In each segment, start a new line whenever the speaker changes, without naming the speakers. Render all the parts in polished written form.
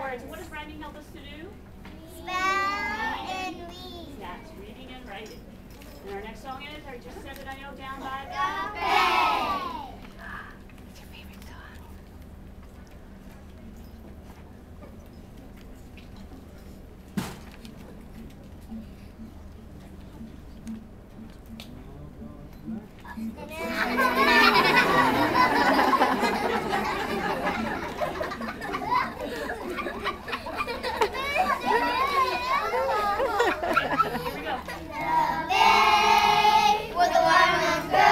words. What does rhyming help us to do?
Spell and read.
That's reading and writing. And our next song is, I just said it, I know, Down by
The
the
Bay.
What's your favorite song?
Here we go.
The bay where the watermelons grow.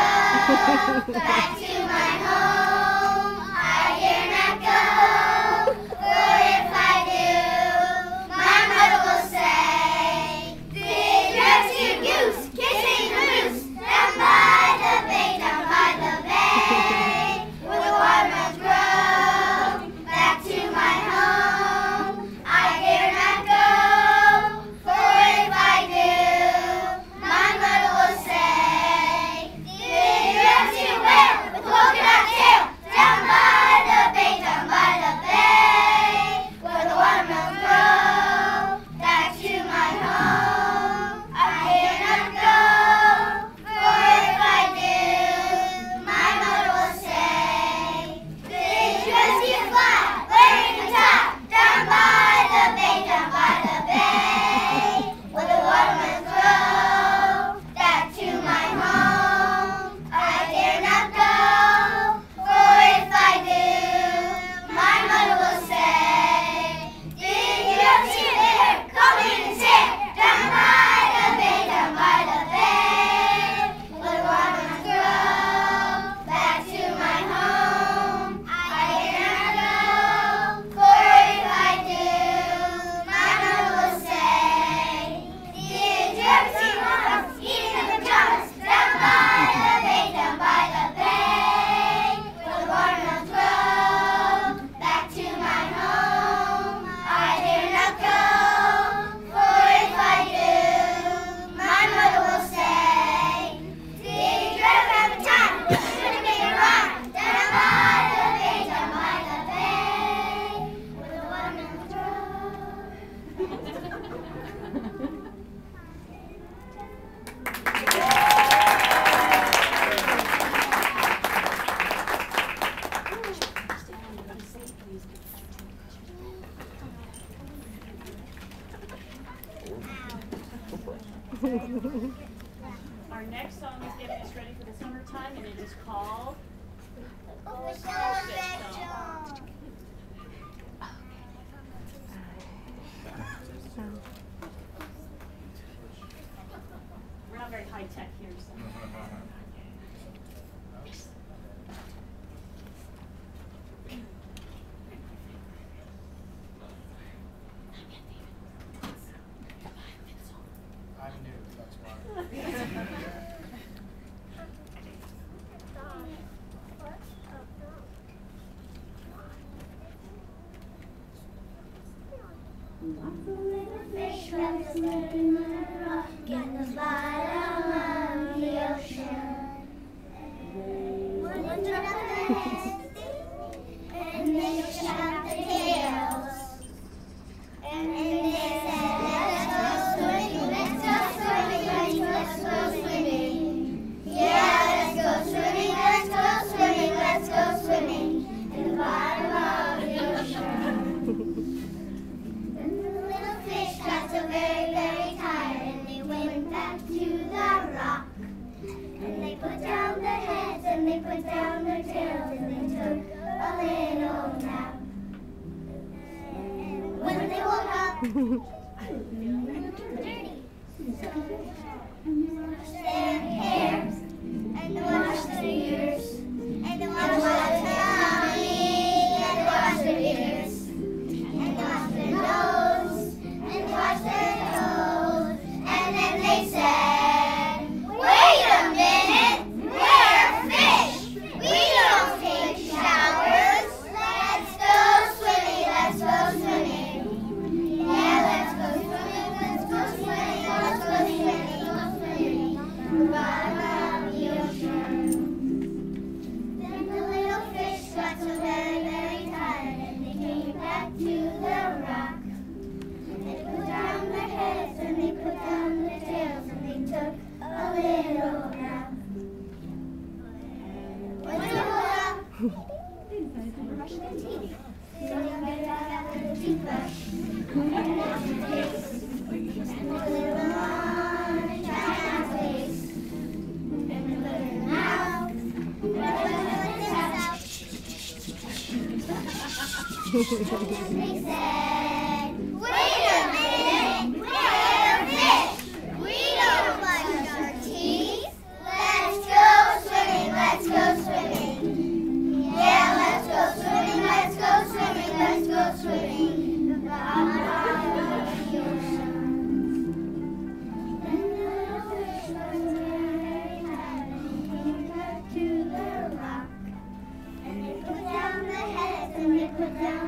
Back to my home, I dare not go. For if I do, my mother will say, "Did you ever see a goose kissing a moose down by the bay, down by the bay, where the watermelons grow?" Back to my home, I dare not go. For if I do, my mother will say, "Did you ever see a whale with a polka dot tail down by the bay, down by the bay, where the watermelons grow?" Back to my home, I dare not go. For if I do, my mother will say, "Did you ever see a fly wearing a tie down by the bay, down by the bay, where the watermelons grow?" Back to my home, I dare not go. For if I do, my mother will say, "Did you ever see a bear coming in sand down by the bay, down by the bay, where the watermelons grow?" Back to my home, I dare not go. For if I do, my mother will say, "Did you ever see one eating in pajamas down by the bay, down by the bay, where the watermelons grow?" Back to my home, I dare not go. For if I do, my mother will say, "Did you ever have a time when you made a rhyme down by the bay, down by the bay, where the watermelons grow?"
Our next song is getting us ready for the summertime, and it is called We're not very high tech here, so.
I'm new, that's why.
Fish left slipping in the rock in the bottom of the ocean. One dropped their heads, and they shot their tails. And they said, "Let's go swimming, let's go swimming, let's go swimming. Yeah, let's go swimming, let's go swimming, let's go swimming in the bottom of the ocean." Then the little fish got so very, very tired, and they went back to the rock. And they put down their heads, and they put down their tails, and they took a little nap. And when they woke up, they were dirty. So they washed their hairs, and they washed their ears, and they washed their tummy, and they washed their ears, and they washed their nose, and they washed their toes. And then they said, "Wait a minute, we're fish. We don't take showers. Let's go swimming, let's go swimming. Yeah, let's go swimming, let's go swimming, let's go swimming, let's go swimming. Bottom of the ocean." They decided to brush their teeth. So you better have a toothbrush. And aftertaste. And put it on and try not to waste. And put it in the mouth. And put it in the out. They said, wait a minute, we're a fish. We don't brush our teeth. Let's go swimming, let's go swimming. Yeah, let's go swimming, let's go swimming, let's go swimming. The bottom of the ocean. Then the little fish was very mad and came back to the rock. And they put down the heads and they put down